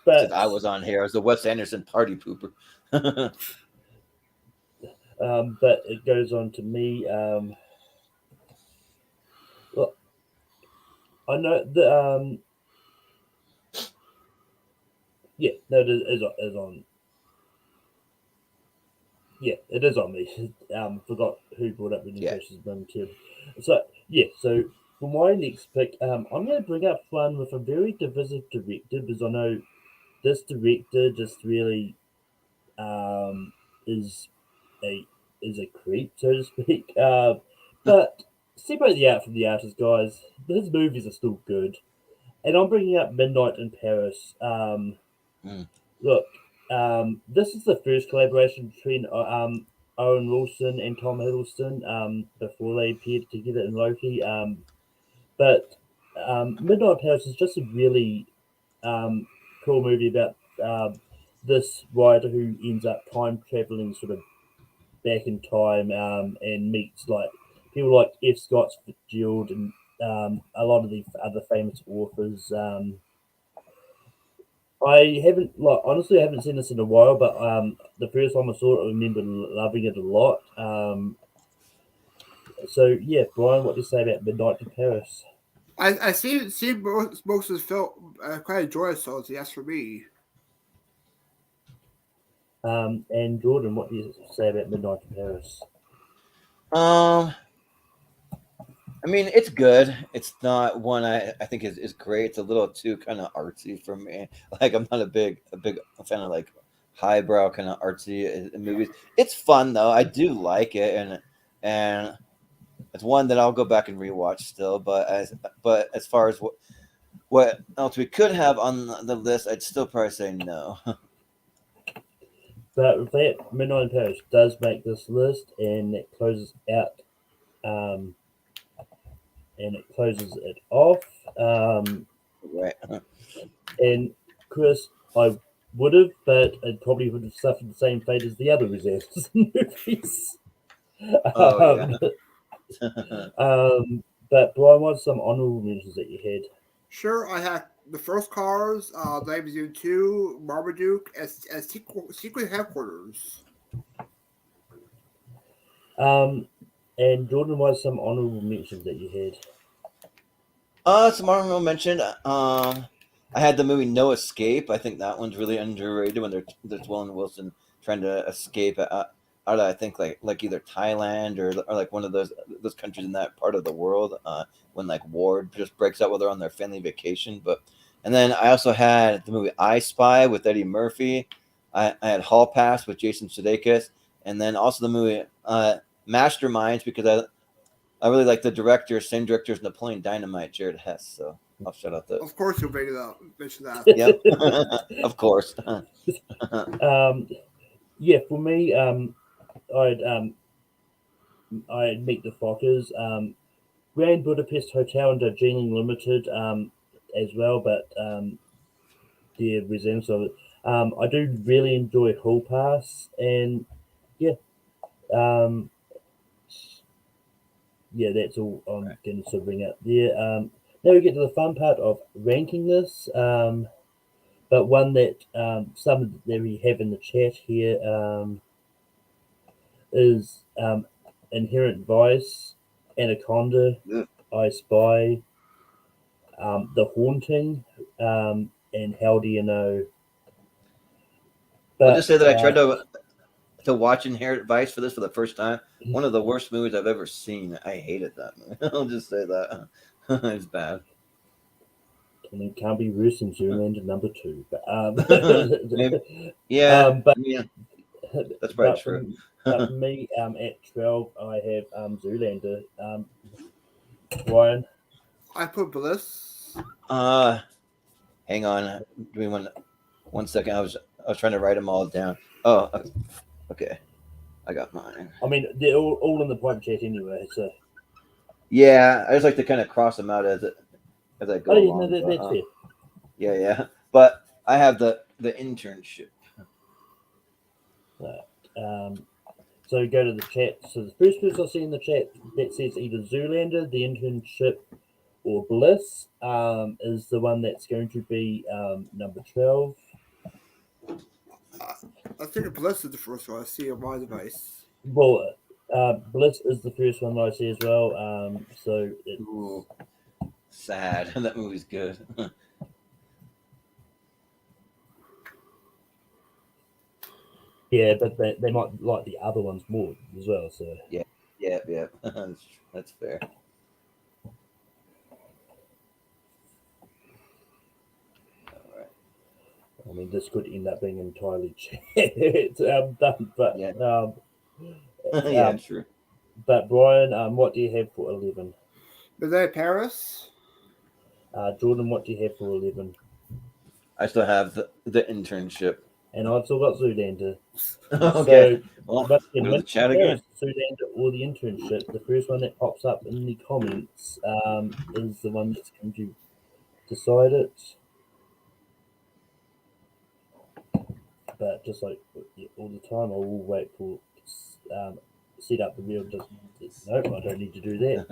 But I was on here. I was the Wes Anderson party pooper. But it goes on to me. Well, I know that. Yeah, no, it is on. Yeah, it is on me. Forgot who brought up Wedding Crashers momentarily. So yeah, so for my next pick, I'm going to bring up one with a very divisive director because I know this director just really is a creep, so to speak. But separate the art from the artist, guys. His movies are still good. And I'm bringing up Midnight in Paris. Look, this is the first collaboration between Owen Wilson and Tom Hiddleston before they appeared together in Loki. But Midnight in Paris is just a really cool movie about this writer who ends up time traveling sort of back in time and meets like people like F. Scott Fitzgerald and a lot of the other famous authors. I haven't honestly I haven't seen this in a while, but the first time I saw it, I remember loving it a lot. So yeah, Brian, what do you say about Midnight in Paris? I see most of the film. I quite enjoy it, so it's a yes for me. And Jordan, what do you say about Midnight in Paris? I mean, it's good. It's not one I think is great. It's a little too kind of artsy for me. Like I'm not a big fan of like highbrow kind of artsy movies. It's fun though. I do like it, and it's one that I'll go back and rewatch still. But as far as what else we could have on the list, I'd still probably say no. But with that, Midnight in Paris does make this list, and it closes out. And it closes it off. Right. And Chris, I would have, but it probably would have suffered the same fate as the other reserves movies. Oh But Brian, what are some honorable mentions that you had? Sure, I had the first Cars, Limousine 2, Marmaduke, as secret headquarters. And Jordan, what are some honorable mentions that you had? Some honorable mention. I had the movie No Escape. I think that one's really underrated when there's Will and Wilson trying to escape out of I think like either Thailand or like one of those countries in that part of the world. When like war just breaks out while they're on their family vacation. And then I also had the movie I Spy with Eddie Murphy. I had Hall Pass with Jason Sudeikis, and then also the movie Masterminds because I really like the director, same director as Napoleon Dynamite, Jared Hess. So I'll shout out Of course, you'll mention that. Yep, of course. Yeah, for me, I'd Meet the Fockers, Grand Budapest Hotel and Darjeeling Limited, as well, but the resemblance of it. I do really enjoy Hall Pass, and yeah, that's all I'm going to sort of bring up there. Now we get to the fun part of ranking this, but one that some that we have in the chat here is Inherent Vice, Anaconda, I Spy, The Haunting, and How Do You Know? I'll just say that I tried to watch Inherent Vice for the first time. One of the worst movies I've ever seen. I hated that movie. I'll just say that. It's bad. I mean, can't be worse than Zoolander number 2. But, yeah, that's probably true. But for me, at 12, I have Zoolander. Ryan? I put Bliss. Hang on. Give me one second. I was trying to write them all down. Oh, okay. I got mine. I mean, they're all in the private chat anyway, so. Yeah, I just like to kind of cross them out as I go along. No, that's fair. Yeah. But I have the internship. So go to the chat. So the first person I see in the chat that says either Zoolander, The Internship, or Bliss is the one that's going to be number 12. I think Bliss is the first one I see on my device. Well, Bliss is the first one that I see as well. So Ooh, sad. That movie's good. Yeah, but they might like the other ones more as well. So yeah. That's fair. All right. I mean, this could end up being entirely done, but yeah, true. But Brian, what do you have for 11? Midnight Paris. Jordan, what do you have for 11? I still have the internship. And I've still got Zoolander. Okay. So, Well, but go to the Midnight chat Paris, again. Zoolander, or the internship, the first one that pops up in the comments is the one that's going to decide it. But just like all the time, I will wait for set up the real. Nope, I don't need to do that.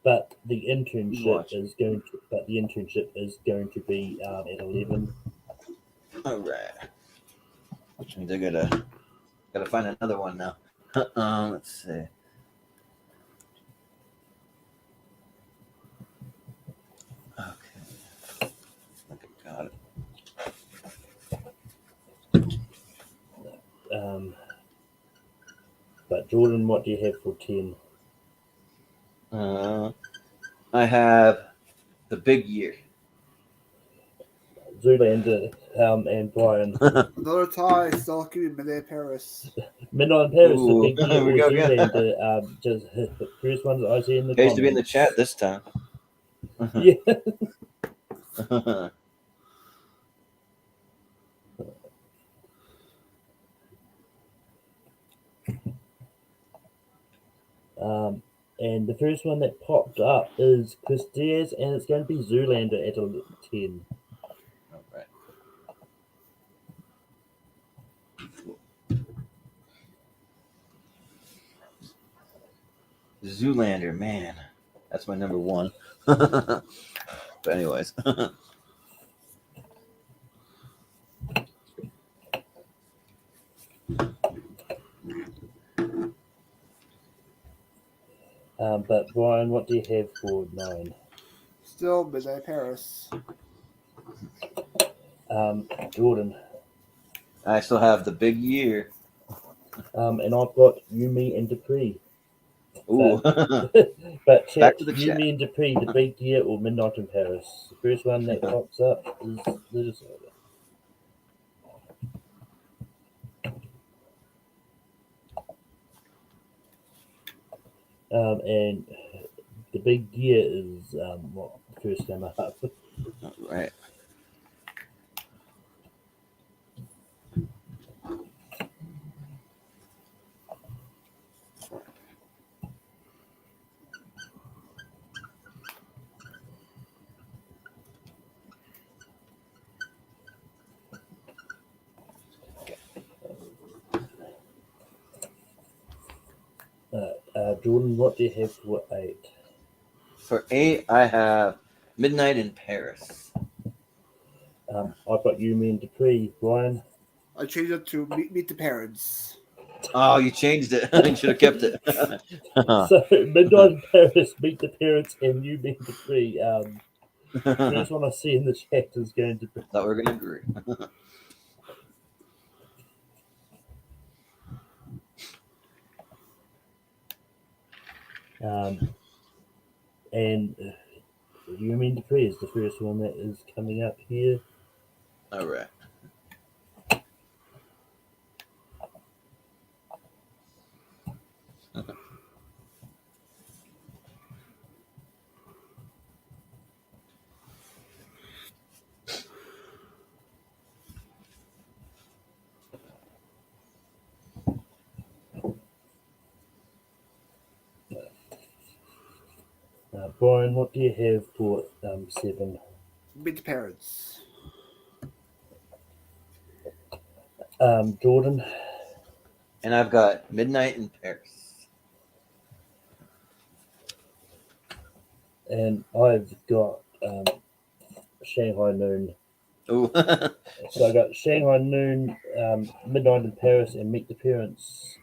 But the internship is going to. But the internship is going to be at 11. All right. Which means I gotta find another one now. Let's see. Okay. Okay, got it. But Jordan, what do you have for 10? I have The Big Year. Zoolander and Brian. Another tie, still giving Midnight Paris. Midnight in Paris, The Ooh, Big Year, we or go again. Zoolander. Just the first ones I see in the Pays comments. to be in the chat this time. Yeah. And the first one that popped up is Chris Diaz, and it's going to be Zoolander at 10. All right. Zoolander, man, that's my number one. But anyways. But Brian, what do you have for 9? Still Midnight Paris. Jordan. I still have The Big Year. And I've got You, Me, and Dupree. Ooh. But chat, Back to the You, chat. Me, and Dupree, The Big Year, or Midnight in Paris. The first one that pops up is the decider. And The Big Year is what first came up. All right. Jordan, what do you have for 8? For 8, I have Midnight in Paris. I've got You, Me, and Dupree. Brian? I changed it to Meet the Parents. Oh, you changed it. You should have kept it. So, Midnight in Paris, Meet the Parents, and You, Me, and Dupree. First one I see in the chat is going to be. Thought we were going to agree. And You, Me, and Dupree is the first one that is coming up here. All right. Brian, what do you have for 7? Meet the Parents. Jordan? And I've got Midnight in Paris. And I've got Shanghai Noon. Ooh. So I got Shanghai Noon, Midnight in Paris, and Meet the Parents.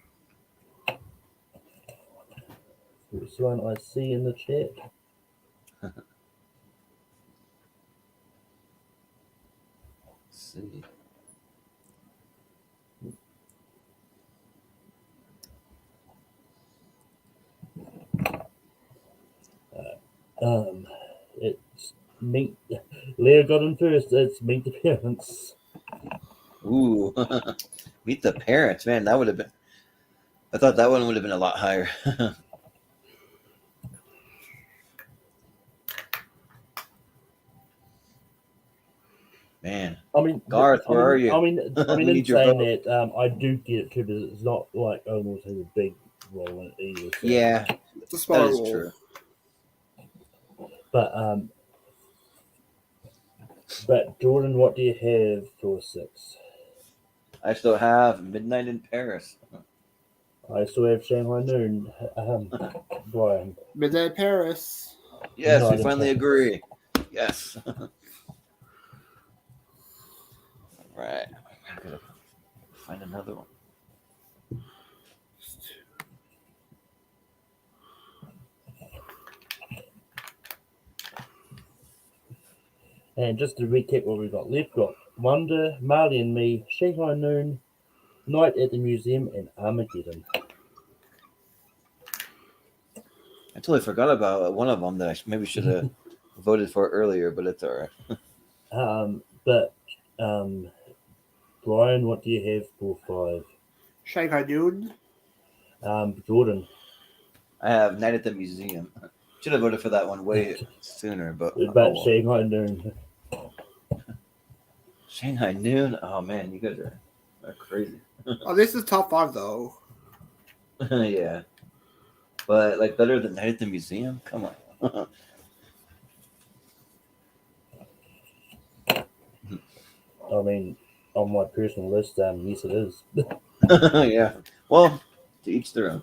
First one I see in the chat. Let's see. It's Meet. Leo got in first. It's Meet the Parents. Ooh, Meet the Parents, man. That would have been. I thought that one would have been a lot higher. Man, I mean, Garth, where are you? I mean, We in need your saying vote. that, I do get it too, but it's not like almost has a big role in it either. So. Yeah, It's a that small is role. true. But Jordan, what do you have for 6? I still have Midnight in Paris. I still have Shanghai Noon. Brian. Midnight Paris. Yes, we Midnight in finally Paris. agree. Yes. Right. I gotta find another one. And just to recap what we've got left, we've got Wonder, Marley and Me, Shanghai Noon, Night at the Museum, and Armageddon. I totally forgot about one of them that I maybe should have voted for earlier, but it's all right. Brian, what do you have for 5? Shanghai Noon. Jordan. I have Night at the Museum. Should have voted for that one way sooner, but But Shanghai Noon. Shanghai Noon. Oh man, you guys are crazy. Oh, this is top 5 though. Yeah, but like better than Night at the Museum. Come on. I mean, on my personal list, yes, it is. Yeah. Well, to each their own.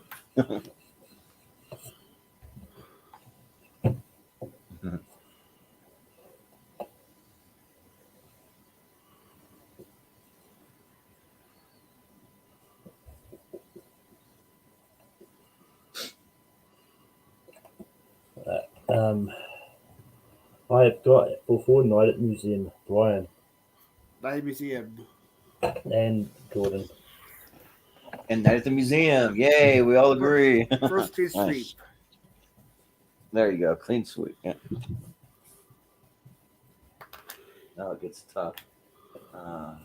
I have got for Night at the Museum, Brian Night Museum. and Jordan. And Night at the Museum. Yay, we all agree. First clean sweep. Nice. There you go. Clean sweep. Yeah. Now it gets tough. So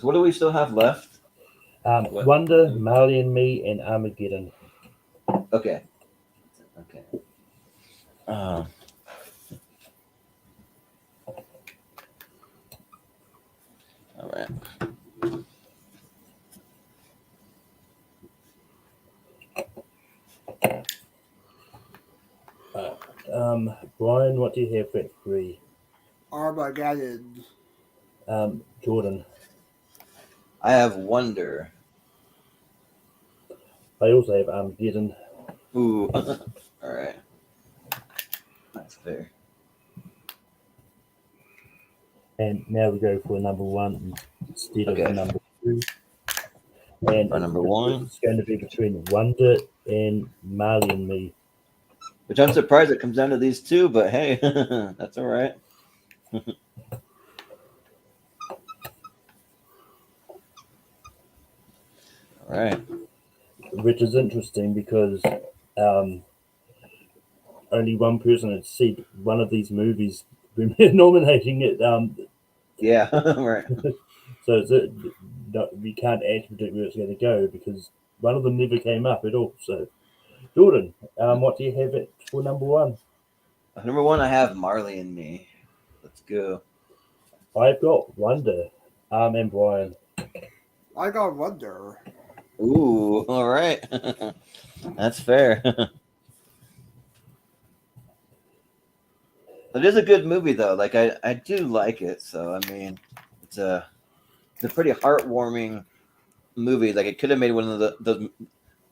what do we still have left? What? Wonder, Marley and Me, and Armageddon. Okay. Okay. All right. Brian, what do you have at 3? Armageddon. Jordan. I have Wonder. I also have Armageddon. Ooh. All right. That's fair. And now we go for number 1 instead Okay. of number 2. And For number 1. It's going to be between Wonder and Marley and Me. Which I'm surprised it comes down to these two, but hey, that's all right. All right. Which is interesting because only one person had said one of these movies when we're nominating it. Yeah, right. So we can't actually predict where it's going to go because one of them never came up at all. So, Jordan, what do you have it for number 1? Number 1, I have Marley and Me. Let's go. I've got Wonder, and Brian. I got Wonder. Ooh, all right. That's fair. It is a good movie though. Like I do like it. So I mean, it's a pretty heartwarming movie. Like it could have made one of the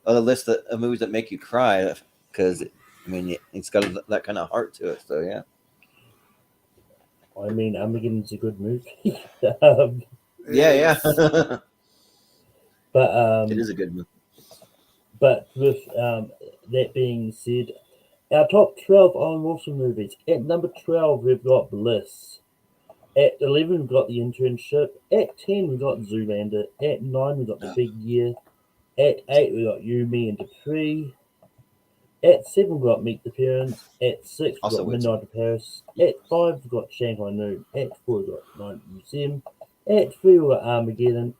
list of movies that make you cry because I mean it's got that kind of heart to it. So yeah. I mean, Armageddon's a good movie. Yeah. But It is a good movie. But with that being said, our top 12 Owen Wilson movies. At number 12, we've got Bliss. At 11, we've got The Internship. At 10, we've got Zoolander. At 9, we've got The Big Year. At 8, we've got You, Me, and Dupree. At 7, we've got Meet the Parents. At 6, we've Also got witchy. Midnight in Paris. At 5, we've got Shanghai Noon. At 4, we've got Night Museum. At 3, we've got Armageddon.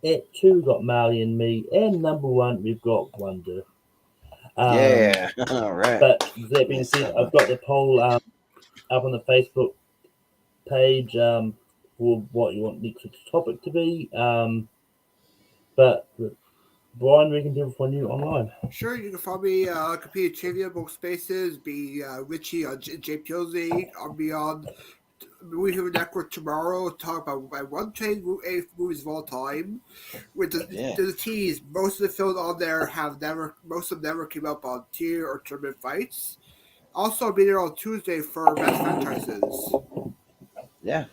At 2, we've got Marley and Me. And number 1, we've got Wonder. Yeah. All right. But that being Nice. said, I've got the poll up on the Facebook page for what you want next week's topic to be. But Brian, where can people find you online? Sure, you can follow me, Computer Trivia, Book Spaces, be Richie on JPOZ. I'll be on Movie Hero Network tomorrow, talk about my one trade movies of all time. With the tease, most of the films on there most of them never came up on tier or tournament fights. Also, I'll be there on Tuesday for best franchises. Yeah.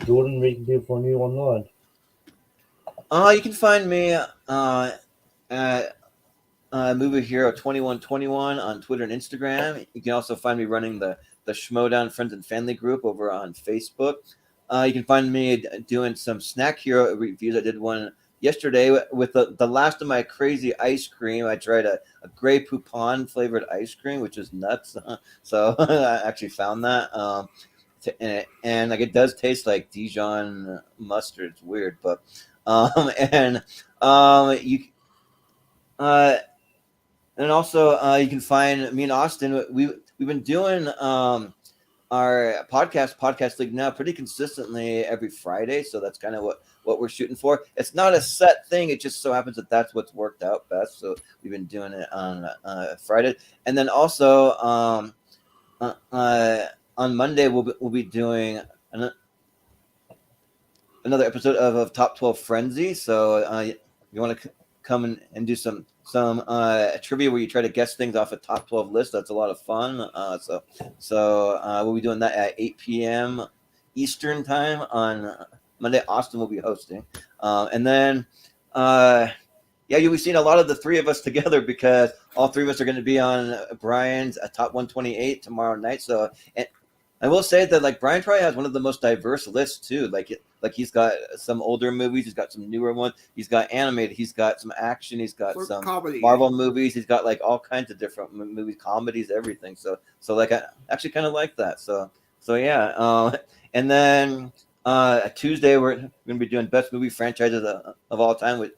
Jordan, where can people find you online? You can find me at Movie Hero 2121 on Twitter and Instagram. You can also find me running the Schmodown Friends and Family group over on Facebook. You can find me doing some Snack Hero reviews. I did one yesterday with the last of my crazy ice cream. I tried a Grey Poupon flavored ice cream, which is nuts. So I actually found that. And like it does taste like Dijon mustard. It's weird, but you and also you can find me and Austin. We've been doing our podcast league now pretty consistently every Friday, so that's kind of what we're shooting for. It's not a set thing; it just so happens that that's what's worked out best. So we've been doing it on Friday, and then also on Monday we'll be doing another episode of Top 12 Frenzy. So you want to come and do some trivia where you try to guess things off a top 12 list. That's a lot of fun. So we'll be doing that at 8 p.m. Eastern time on Monday. Austin will be hosting. And then you'll be seeing a lot of the three of us together because all three of us are going to be on Brian's Top 128 tomorrow night. So I will say that like Brian probably has one of the most diverse lists too. Like he's got some older movies, he's got some newer ones, he's got animated, he's got some action, he's got some comedy. Marvel movies, he's got like all kinds of different movies, comedies, everything. So like I actually kind of like that. So yeah. And then Tuesday we're going to be doing best movie franchises of all time with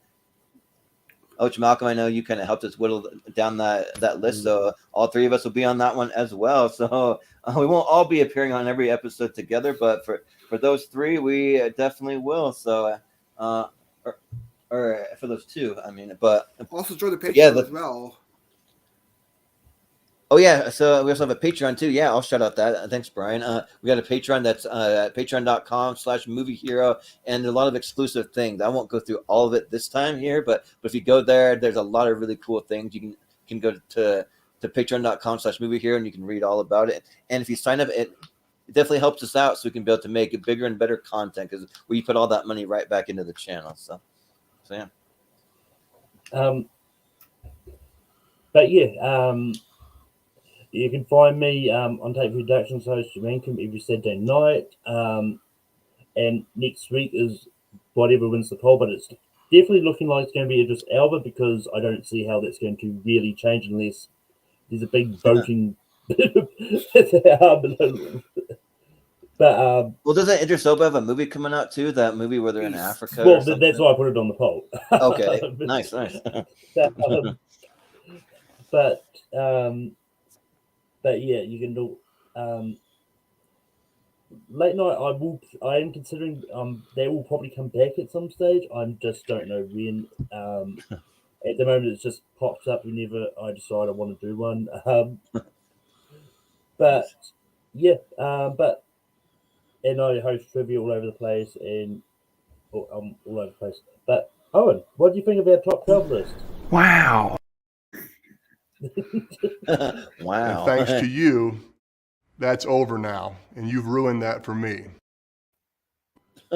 Malcolm. I know you kind of helped us whittle down that list, so all three of us will be on that one as well. So we won't all be appearing on every episode together, but for those three, we definitely will. So, or for those two, I mean, but also join the Patreon as well. Oh yeah, so we also have a Patreon too. Yeah, I'll shout out that. Thanks, Brian. We got a Patreon that's patreon.com/moviehero, and a lot of exclusive things. I won't go through all of it this time here, but if you go there, there's a lot of really cool things. You can go to patreon.com/moviehero and you can read all about it. And if you sign up, it definitely helps us out so we can be able to make bigger and better content because we put all that money right back into the channel. So yeah. But yeah, you can find me on Tape Productions host Rankin every Saturday night. And next week is whatever wins the poll, but it's definitely looking like it's going to be Idris Elba because I don't see how that's going to really change unless there's a big voting. But well, doesn't Idris Elba have a movie coming out too? That movie where they're in Africa. Well, that's why I put it on the poll. Okay, nice. But yeah, you can do late night. I am considering. They will probably come back at some stage. I just don't know when. At the moment, it just pops up whenever I decide I want to do one. But yeah, and I host trivia all over the place and all over the place. But Owen, what do you think of our top 12 list? Wow. Wow. And thanks to you, that's over now, and you've ruined that for me.